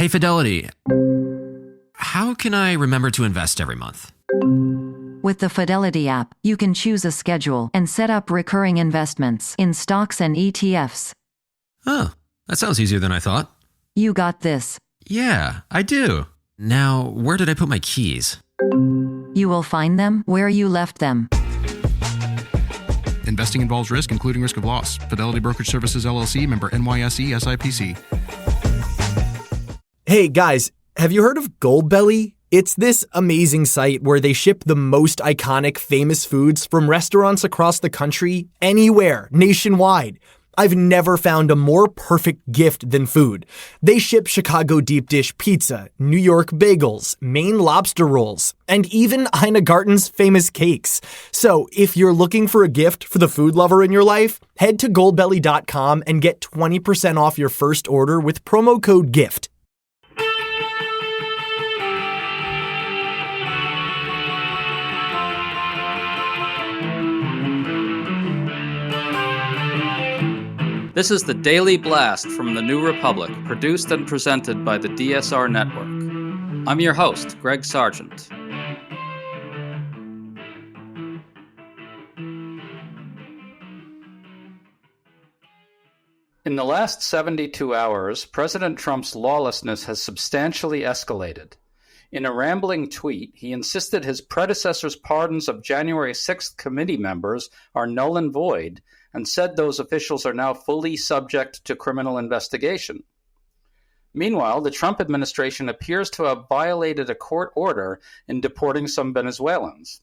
Hey, Fidelity. How can I remember to invest every month? With the Fidelity app, you can choose a schedule and set up recurring investments in stocks and ETFs. Oh, that sounds easier than I thought. You got this. Yeah, I do. Now, where did I put my keys? You will find them where you left them. Investing involves risk, including risk of loss. Fidelity Brokerage Services, LLC, member NYSE, SIPC. Hey guys, have you heard of Goldbelly? It's this amazing site where they ship the most iconic famous foods from restaurants across the country, anywhere, nationwide. I've never found a more perfect gift than food. They ship Chicago deep dish pizza, New York bagels, Maine lobster rolls, and even Ina Garten's famous cakes. So if you're looking for a gift for the food lover in your life, head to goldbelly.com and get 20% off your first order with promo code GIFT. This is the Daily Blast from the New Republic, produced and presented by the DSR Network. I'm your host, Greg Sargent. In the last 72 hours, President Trump's lawlessness has substantially escalated. In a rambling tweet, he insisted his predecessor's pardons of January 6th committee members are null and void, and said those officials are now fully subject to criminal investigation. Meanwhile, the Trump administration appears to have violated a court order in deporting some Venezuelans.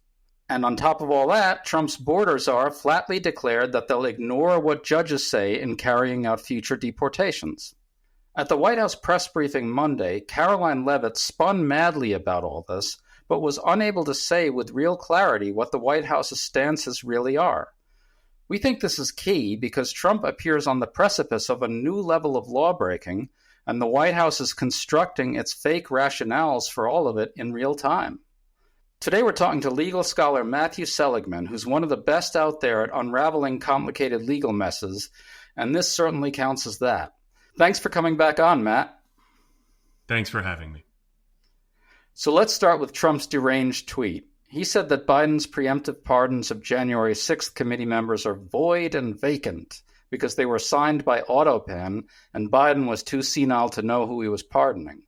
And on top of all that, Trump's border czar flatly declared that they'll ignore what judges say in carrying out future deportations. At the White House press briefing Monday, Caroline Leavitt spun madly about all this, but was unable to say with real clarity what the White House's stances really are. We think this is key because Trump appears on the precipice of a new level of lawbreaking, and the White House is constructing its fake rationales for all of it in real time. Today we're talking to legal scholar Matthew Seligman, who's one of the best out there at unraveling complicated legal messes, and this certainly counts as that. Thanks for coming back on, Matt. Thanks for having me. So let's start with Trump's deranged tweet. He said that Biden's preemptive pardons of January 6th committee members are void and vacant because they were signed by AutoPen and Biden was too senile to know who he was pardoning.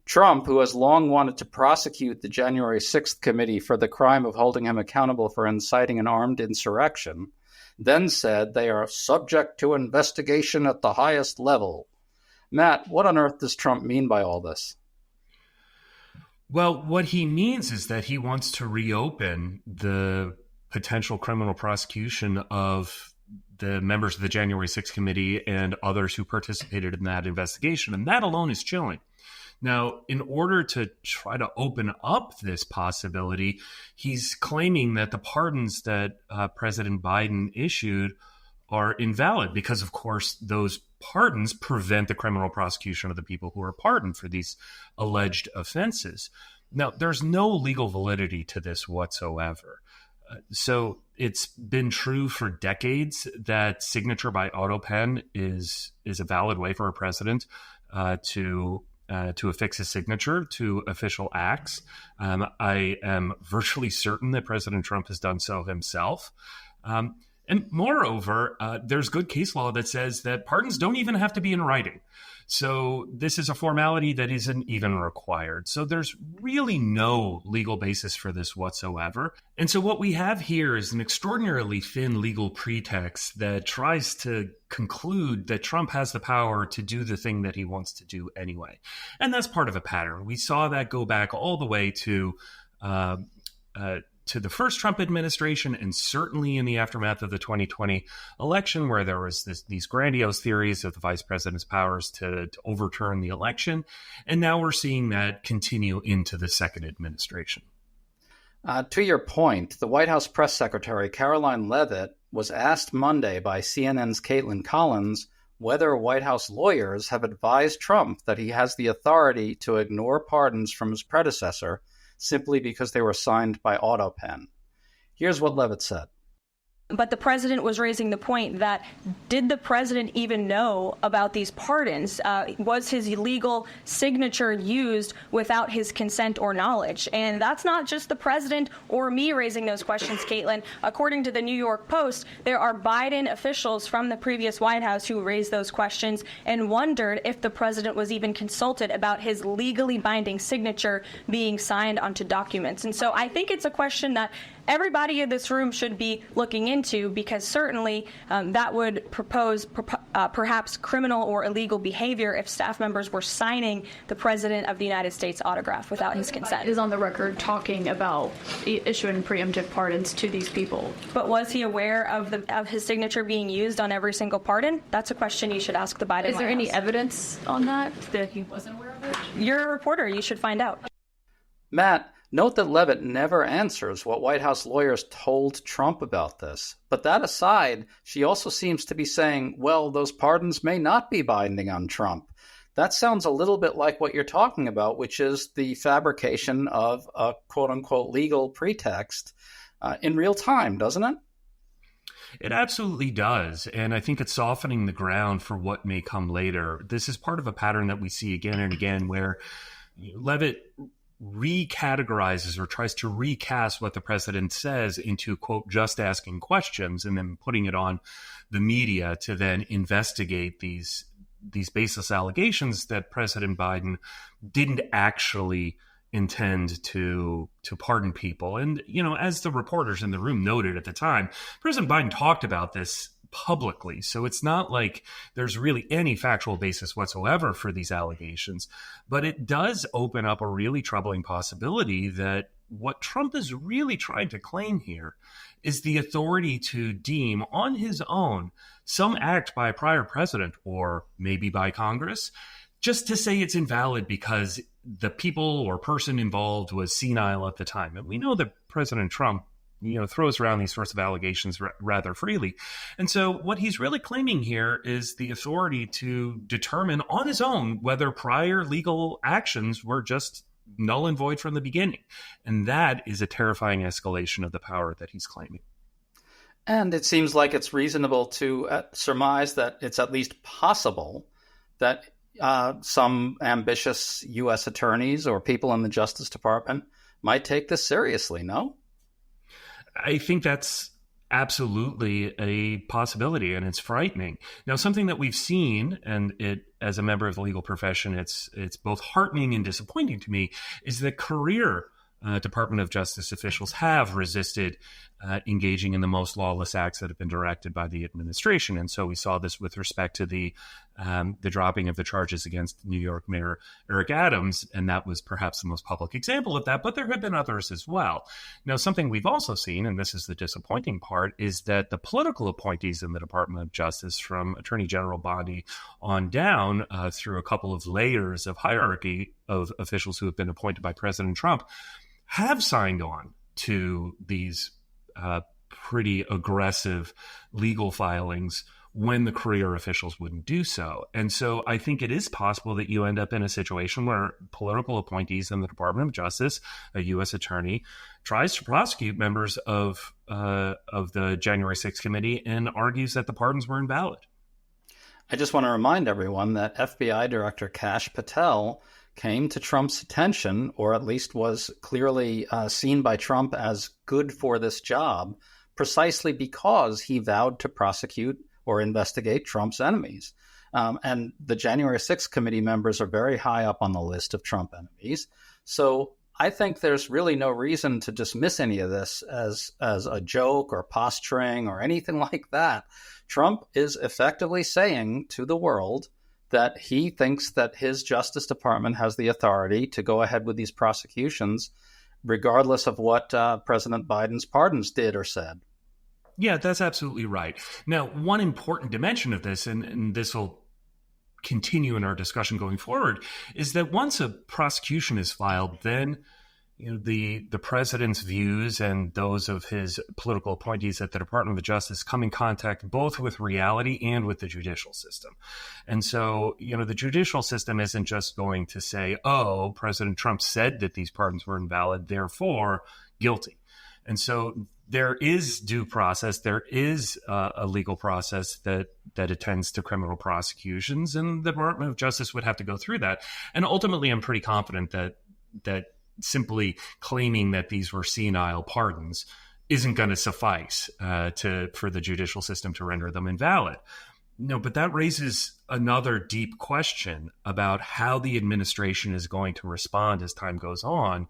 Trump, who has long wanted to prosecute the January 6th committee for the crime of holding him accountable for inciting an armed insurrection, then said they are subject to investigation at the highest level. Matt, what on earth does Trump mean by all this? Well, what he means is that he wants to reopen the potential criminal prosecution of the members of the January 6th committee and others who participated in that investigation. And that alone is chilling. Now, in order to try to open up this possibility, he's claiming that the pardons that President Biden issued are invalid because, of course, those pardons prevent the criminal prosecution of the people who are pardoned for these alleged offenses. Now, there's no legal validity to this whatsoever. So it's been true for decades that signature by AutoPen is a valid way for a president to affix his signature to official acts. I am virtually certain that President Trump has done so himself. And moreover, there's good case law that says that pardons don't even have to be in writing. So this is a formality that isn't even required. So there's really no legal basis for this whatsoever. And so what we have here is an extraordinarily thin legal pretext that tries to conclude that Trump has the power to do the thing that he wants to do anyway. And that's part of a pattern. We saw that go back all the way to the first Trump administration, and certainly in the aftermath of the 2020 election, where there was these grandiose theories of the vice president's powers to overturn the election. And now we're seeing that continue into the second administration. To your point, the White House press secretary, Caroline Leavitt, was asked Monday by CNN's Caitlin Collins whether White House lawyers have advised Trump that he has the authority to ignore pardons from his predecessor simply because they were signed by AutoPen. Here's what Leavitt said. But the president was raising the point that did the president even know about these pardons? Was his illegal signature used without his consent or knowledge? And that's not just the president or me raising those questions, Caitlin. According to the New York Post, there are Biden officials from the previous White House who raised those questions and wondered if the president was even consulted about his legally binding signature being signed onto documents. And so I think it's a question that everybody in this room should be looking into, because certainly that would propose perhaps criminal or illegal behavior if staff members were signing the President of the United States autograph without his consent. Is on the record talking about issuing preemptive pardons to these people. But was he aware of his signature being used on every single pardon? That's a question you should ask the Biden White House. Is there any evidence on that he wasn't aware of it? You're a reporter. You should find out. Matt, note that Levitt never answers what White House lawyers told Trump about this. But that aside, she also seems to be saying, well, those pardons may not be binding on Trump. That sounds a little bit like what you're talking about, which is the fabrication of a quote-unquote legal pretext in real time, doesn't it? It absolutely does. And I think it's softening the ground for what may come later. This is part of a pattern that we see again and again where Levitt recategorizes or tries to recast what the president says into, quote, just asking questions and then putting it on the media to then investigate these baseless allegations that President Biden didn't actually intend to pardon people. And, as the reporters in the room noted at the time, President Biden talked about this publicly. So it's not like there's really any factual basis whatsoever for these allegations. But it does open up a really troubling possibility that what Trump is really trying to claim here is the authority to deem on his own some act by a prior president or maybe by Congress just to say it's invalid because the people or person involved was senile at the time. And we know that President Trump throws around these sorts of allegations rather freely. And so what he's really claiming here is the authority to determine on his own whether prior legal actions were just null and void from the beginning. And that is a terrifying escalation of the power that he's claiming. And it seems like it's reasonable to surmise that it's at least possible that some ambitious U.S. attorneys or people in the Justice Department might take this seriously, no? I think that's absolutely a possibility, and it's frightening. Now, something that we've seen, and it, as a member of the legal profession, it's both heartening and disappointing to me, is that career Department of Justice officials have resisted engaging in the most lawless acts that have been directed by the administration. And so we saw this with respect to the dropping of the charges against New York Mayor Eric Adams, and that was perhaps the most public example of that, but there have been others as well. Now, something we've also seen, and this is the disappointing part, is that the political appointees in the Department of Justice, from Attorney General Bondi on down through a couple of layers of hierarchy of officials who have been appointed by President Trump, have signed on to these pretty aggressive legal filings when the career officials wouldn't do so. And so I think it is possible that you end up in a situation where political appointees in the Department of Justice, a U.S. attorney, tries to prosecute members of the January 6th committee and argues that the pardons were invalid. I just want to remind everyone that FBI Director Kash Patel came to Trump's attention, or at least was clearly seen by Trump as good for this job, precisely because he vowed to prosecute or investigate Trump's enemies. And the January 6th committee members are very high up on the list of Trump enemies. So I think there's really no reason to dismiss any of this as a joke or posturing or anything like that. Trump is effectively saying to the world that he thinks that his Justice Department has the authority to go ahead with these prosecutions, regardless of what President Biden's pardons did or said. Yeah, that's absolutely right. Now, one important dimension of this, and this will continue in our discussion going forward, is that once a prosecution is filed, then the president's views and those of his political appointees at the Department of Justice come in contact both with reality and with the judicial system. And so, the judicial system isn't just going to say, oh, President Trump said that these pardons were invalid, therefore guilty. And so there is due process. There is a legal process that attends to criminal prosecutions, and the Department of Justice would have to go through that. And ultimately, I'm pretty confident that simply claiming that these were senile pardons isn't going to suffice for the judicial system to render them invalid. No, but that raises another deep question about how the administration is going to respond as time goes on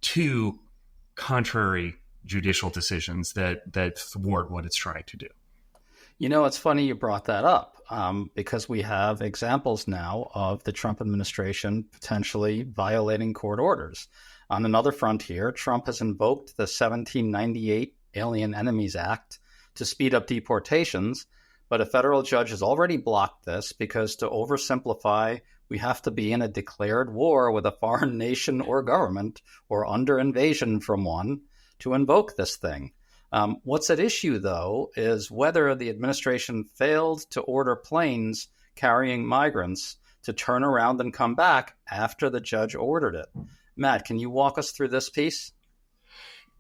to contrary judicial decisions that thwart what it's trying to do. You know, it's funny you brought that up because we have examples now of the Trump administration potentially violating court orders. On another frontier, Trump has invoked the 1798 Alien Enemies Act to speed up deportations, but a federal judge has already blocked this because, to oversimplify, we have to be in a declared war with a foreign nation or government or under invasion from one to invoke this thing. What's at issue, though, is whether the administration failed to order planes carrying migrants to turn around and come back after the judge ordered it. Matt, can you walk us through this piece?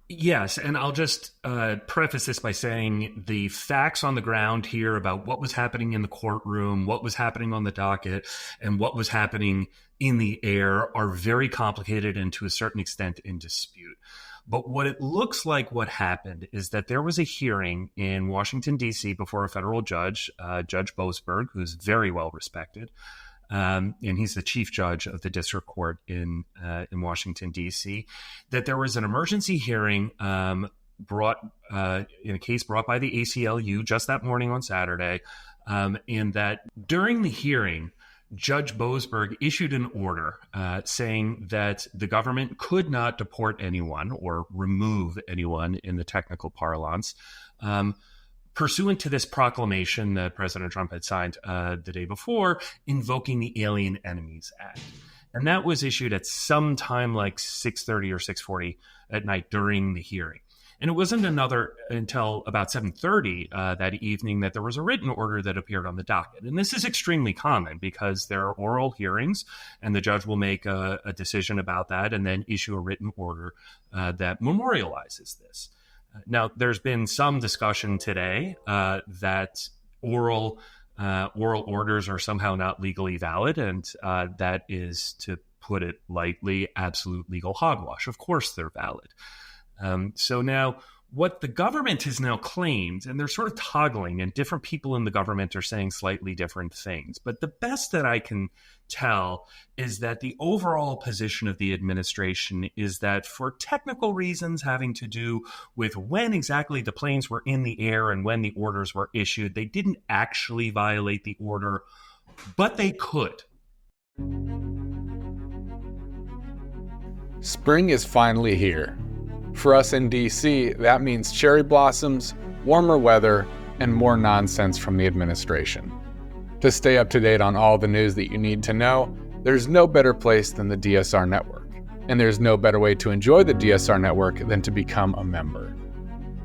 Yes, and I'll just preface this by saying the facts on the ground here about what was happening in the courtroom, what was happening on the docket, and what was happening in the air are very complicated and to a certain extent in dispute. But what it looks like what happened is that there was a hearing in Washington, D.C. before a federal judge, Judge Boasberg, who's very well respected. And he's the chief judge of the district court in Washington, D.C., that there was an emergency hearing brought in a case brought by the ACLU just that morning on Saturday, and that during the hearing, Judge Boasberg issued an order saying that the government could not deport anyone or remove anyone in the technical parlance pursuant to this proclamation that President Trump had signed the day before, invoking the Alien Enemies Act. And that was issued at some time like 6:30 or 6:40 at night during the hearing. And it wasn't until about 7:30 that evening that there was a written order that appeared on the docket. And this is extremely common because there are oral hearings and the judge will make a decision about that and then issue a written order that memorializes this. Now, there's been some discussion today that oral orders are somehow not legally valid, and that is, to put it lightly, absolute legal hogwash. Of course they're valid. So now what the government has now claimed, and they're sort of toggling, and different people in the government are saying slightly different things. But the best that I can tell is that the overall position of the administration is that for technical reasons having to do with when exactly the planes were in the air and when the orders were issued, they didn't actually violate the order, but they could. Spring is finally here. For us in DC, that means cherry blossoms, warmer weather, and more nonsense from the administration. To stay up to date on all the news that you need to know, there's no better place than the DSR Network. And there's no better way to enjoy the DSR Network than to become a member.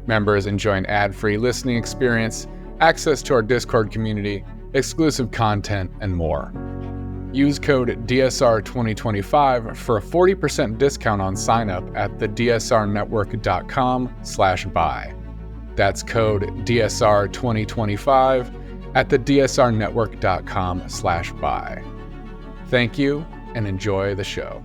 Members enjoy an ad-free listening experience, access to our Discord community, exclusive content, and more. Use code DSR2025 for a 40% discount on sign-up at thedsrnetwork.com/buy. That's code DSR2025 at thedsrnetwork.com/buy. Thank you, and enjoy the show.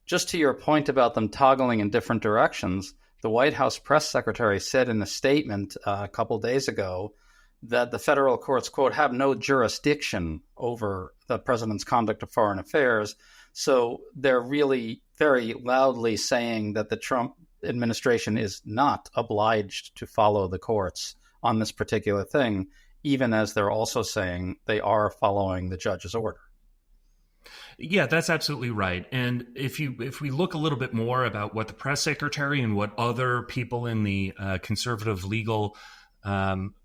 Just to your point about them toggling in different directions, the White House press secretary said in a statement a couple days ago that the federal courts, quote, have no jurisdiction over the president's conduct of foreign affairs. So they're really very loudly saying that the Trump administration is not obliged to follow the courts on this particular thing, even as they're also saying they are following the judge's order. Yeah, that's absolutely right. And if we look a little bit more about what the press secretary and what other people in the conservative legal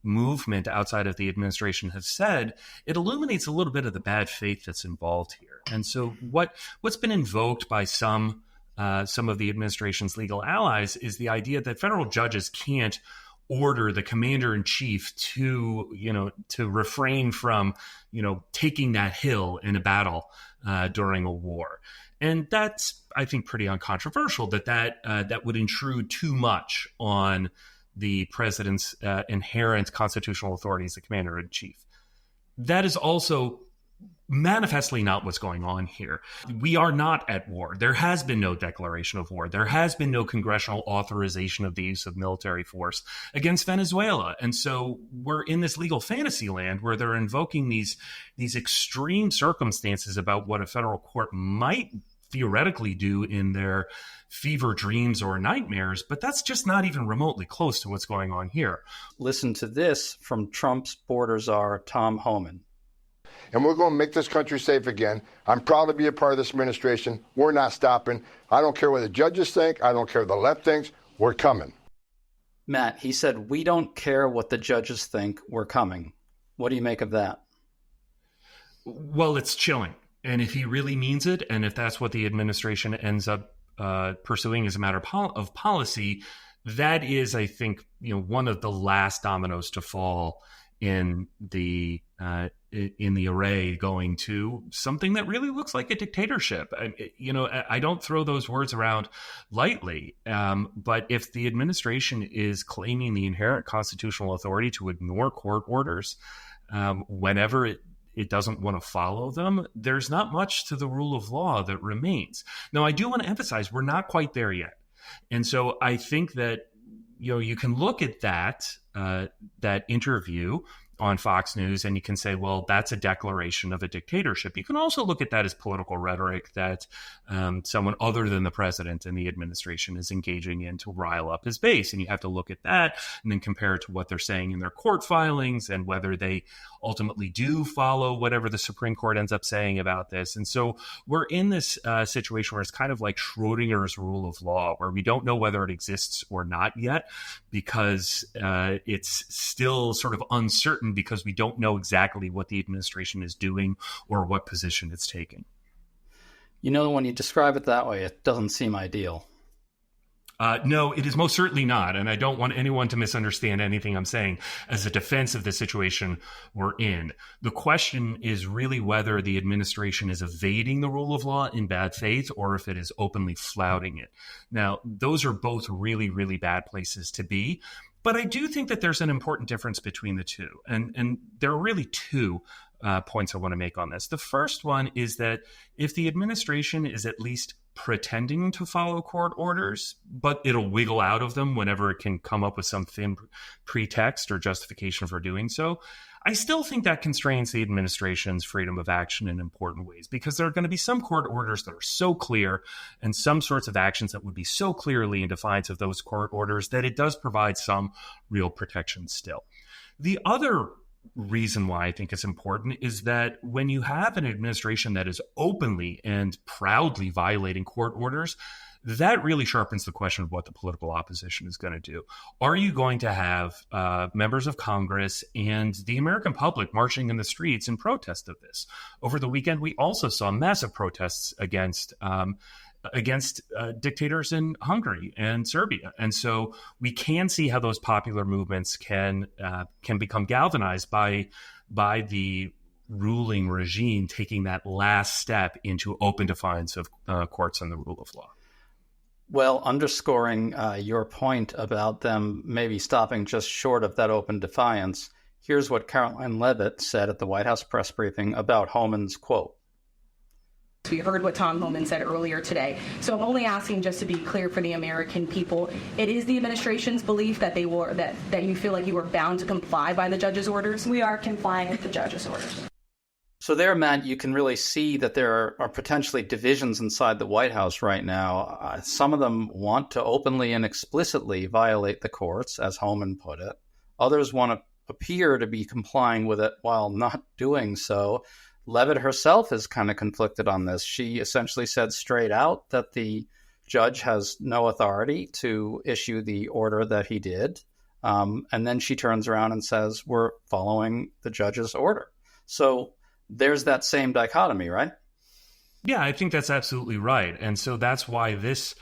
movement outside of the administration have said, it illuminates a little bit of the bad faith that's involved here. And so what's been invoked by some of the administration's legal allies is the idea that federal judges can't order the commander in chief to, to refrain from, taking that hill in a battle during a war. And that's, I think, pretty uncontroversial that would intrude too much on the president's inherent constitutional authority as the commander in chief. That is also manifestly not what's going on here. We are not at war. There has been no declaration of war. There has been no congressional authorization of the use of military force against Venezuela. And so we're in this legal fantasy land where they're invoking these extreme circumstances about what a federal court might theoretically do in their fever dreams or nightmares, but that's just not even remotely close to what's going on here. Listen to this from Trump's border czar, Tom Homan. And we're going to make this country safe again. I'm proud to be a part of this administration. We're not stopping. I don't care what the judges think. I don't care what the left thinks. We're coming. Matt, he said, we don't care what the judges think. We're coming. What do you make of that? Well, it's chilling. And if he really means it, and if that's what the administration ends up pursuing as a matter of policy, that is, I think, one of the last dominoes to fall in the array, going to something that really looks like a dictatorship. I don't throw those words around lightly, but if the administration is claiming the inherent constitutional authority to ignore court orders whenever it doesn't want to follow them, there's not much to the rule of law that remains. Now, I do want to emphasize we're not quite there yet. And so I think that you can look at that interview on Fox News and you can say, well, that's a declaration of a dictatorship. You can also look at that as political rhetoric that someone other than the president and the administration is engaging in to rile up his base. And you have to look at that and then compare it to what they're saying in their court filings and whether they ultimately do follow whatever the Supreme Court ends up saying about this. And so we're in this situation where it's kind of like Schrodinger's rule of law, where we don't know whether it exists or not yet because it's still sort of uncertain because we don't know exactly what the administration is doing or what position it's taking. When you describe it that way, it doesn't seem ideal. No, it is most certainly not. And I don't want anyone to misunderstand anything I'm saying as a defense of the situation we're in. The question is really whether the administration is evading the rule of law in bad faith or if it is openly flouting it. Now, those are both really, really bad places to be. But I do think that there's an important difference between the two. And there are really two points I want to make on this. The first one is that if the administration is at least pretending to follow court orders, but it'll wiggle out of them whenever it can come up with some thin pretext or justification for doing so, I still think that constrains the administration's freedom of action in important ways, because there are going to be some court orders that are so clear and some sorts of actions that would be so clearly in defiance of those court orders that it does provide some real protection still. The other reason why I think it's important is that when you have an administration that is openly and proudly violating court orders, that really sharpens the question of what the political opposition is going to do. Are you going to have members of Congress and the American public marching in the streets in protest of this? Over the weekend, we also saw massive protests against dictators in Hungary and Serbia. And so we can see how those popular movements can become galvanized by the ruling regime taking that last step into open defiance of courts and the rule of law. Well, underscoring your point about them maybe stopping just short of that open defiance, here's what Caroline Leavitt said at the White House press briefing about Homan's quote. We heard what Tom Homan said earlier today. So I'm only asking, just to be clear for the American people, it is the administration's belief that that you feel like you were bound to comply by the judge's orders? We are complying with the judge's orders. So there, Matt, you can really see that there are potentially divisions inside the White House right now. Some of them want to openly and explicitly violate the courts, as Homan put it. Others want to appear to be complying with it while not doing so. Leavitt herself is kind of conflicted on this. She essentially said straight out that the judge has no authority to issue the order that he did. And then she turns around and says, we're following the judge's order. So there's that same dichotomy, right? Yeah, I think that's absolutely right. And so that's why this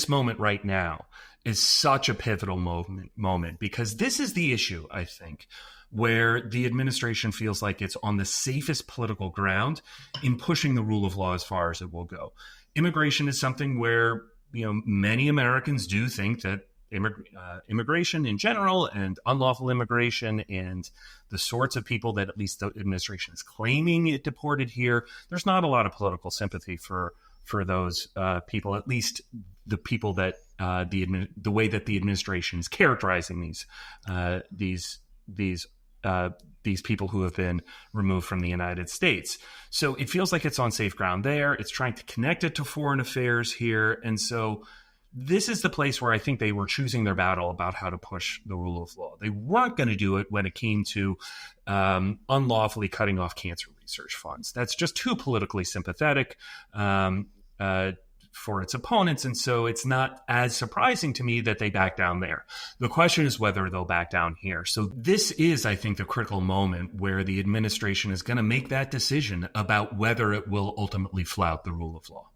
moment right now is such a pivotal moment because this is the issue, I think, where the administration feels like it's on the safest political ground in pushing the rule of law as far as it will go. Immigration is something where, many Americans do think that immigration in general and unlawful immigration and the sorts of people that at least the administration is claiming it deported here, there's not a lot of political sympathy for those people, at least the people that the way that the administration is characterizing these people who have been removed from the United States. So it feels like it's on safe ground there. It's trying to connect it to foreign affairs here. And so this is the place where I think they were choosing their battle about how to push the rule of law. They weren't going to do it when it came to unlawfully cutting off cancer research funds. That's just too politically sympathetic for its opponents. And so it's not as surprising to me that they back down there. The question is whether they'll back down here. So this is, I think, the critical moment where the administration is going to make that decision about whether it will ultimately flout the rule of law.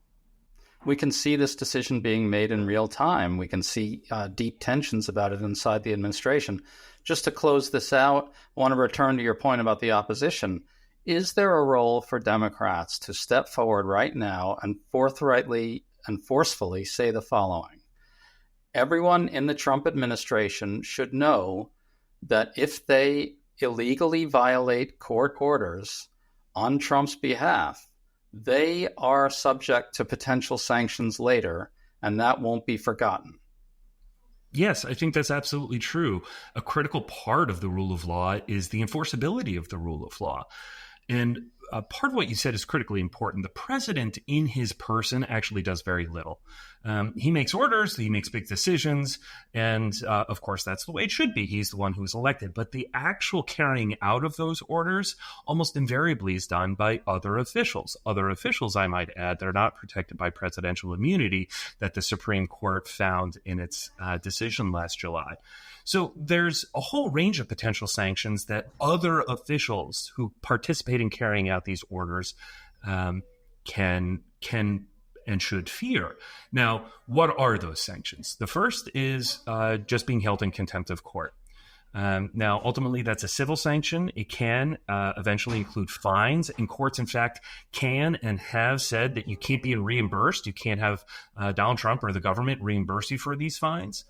We can see this decision being made in real time. We can see deep tensions about it inside the administration. Just to close this out, I want to return to your point about the opposition. Is there a role for Democrats to step forward right now and forthrightly and forcefully say the following? Everyone in the Trump administration should know that if they illegally violate court orders on Trump's behalf, they are subject to potential sanctions later, and that won't be forgotten. Yes, I think that's absolutely true. A critical part of the rule of law is the enforceability of the rule of law. And part of what you said is critically important. The president in his person actually does very little. He makes orders, he makes big decisions, and of course, that's the way it should be. He's the one who's elected. But the actual carrying out of those orders almost invariably is done by other officials. Other officials, I might add, that are not protected by presidential immunity that the Supreme Court found in its decision last July. So there's a whole range of potential sanctions that other officials who participate in carrying out these orders can and should fear. Now, what are those sanctions? The first is just being held in contempt of court. Now, ultimately, that's a civil sanction. It can eventually include fines, and courts, in fact, can and have said that you can't be reimbursed. You can't have Donald Trump or the government reimburse you for these fines.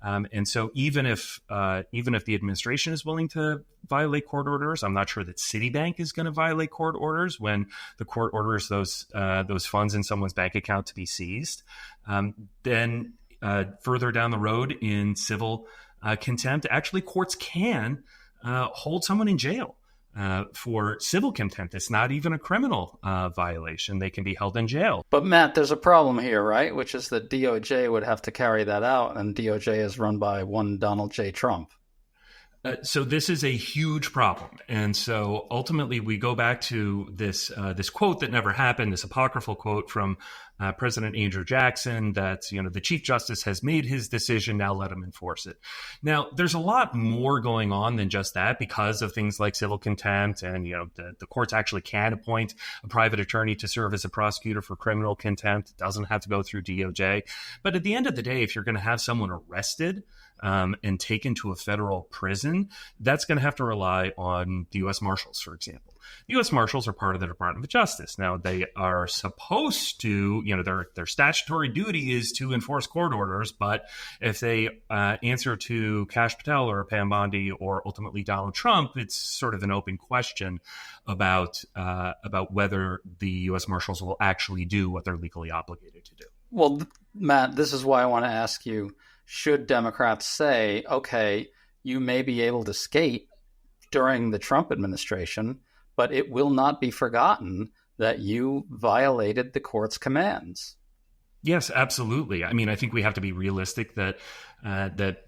And so even if the administration is willing to violate court orders, I'm not sure that Citibank is going to violate court orders when the court orders those funds in someone's bank account to be seized. Then further down the road in civil contempt, actually courts can hold someone in jail for civil contempt. It's not even a criminal violation. They can be held in jail. But Matt, there's a problem here, right? Which is that DOJ would have to carry that out, and DOJ is run by one Donald J. Trump. So this is a huge problem. And so ultimately we go back to this quote that never happened, this apocryphal quote from President Andrew Jackson that, the Chief Justice has made his decision, now let him enforce it. Now, there's a lot more going on than just that because of things like civil contempt and, the courts actually can appoint a private attorney to serve as a prosecutor for criminal contempt. It doesn't have to go through DOJ. But at the end of the day, if you're going to have someone arrested and taken to a federal prison, that's going to have to rely on the U.S. Marshals, for example. The U.S. Marshals are part of the Department of Justice. Now, they are supposed to, their statutory duty is to enforce court orders, but if they answer to Kash Patel or Pam Bondi or ultimately Donald Trump, it's sort of an open question about whether the U.S. Marshals will actually do what they're legally obligated to do. Well, Matt, this is why I want to ask you, should Democrats say, okay, you may be able to skate during the Trump administration, but it will not be forgotten that you violated the court's commands? Yes, absolutely. I mean, I think we have to be realistic that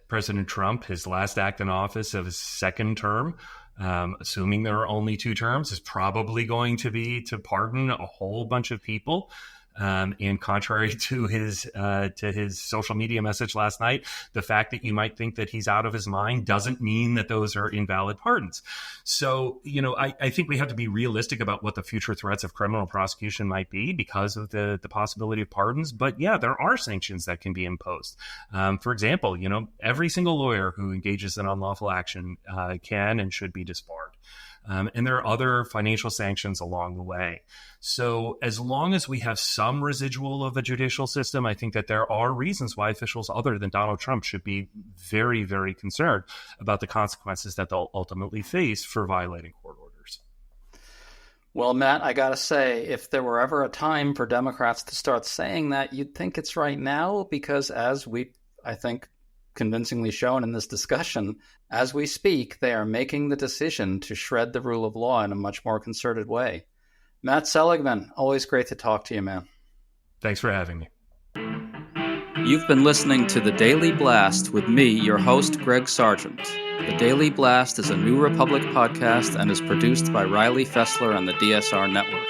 President Trump, his last act in office of his second term, assuming there are only 2 terms, is probably going to be to pardon a whole bunch of people. And contrary to his social media message last night, the fact that you might think that he's out of his mind doesn't mean that those are invalid pardons. So, I think we have to be realistic about what the future threats of criminal prosecution might be because of the possibility of pardons. But yeah, there are sanctions that can be imposed. For example, every single lawyer who engages in unlawful action can and should be disbarred. And there are other financial sanctions along the way. So as long as we have some residual of a judicial system, I think that there are reasons why officials other than Donald Trump should be very, very concerned about the consequences that they'll ultimately face for violating court orders. Well, Matt, I got to say, if there were ever a time for Democrats to start saying that, you'd think it's right now, because as I think, convincingly shown in this discussion, as we speak, they are making the decision to shred the rule of law in a much more concerted way. Matt Seligman, always great to talk to you, man. Thanks for having me. You've been listening to The Daily Blast with me, your host, Greg Sargent. The Daily Blast is a New Republic podcast and is produced by Riley Fessler on the DSR Network.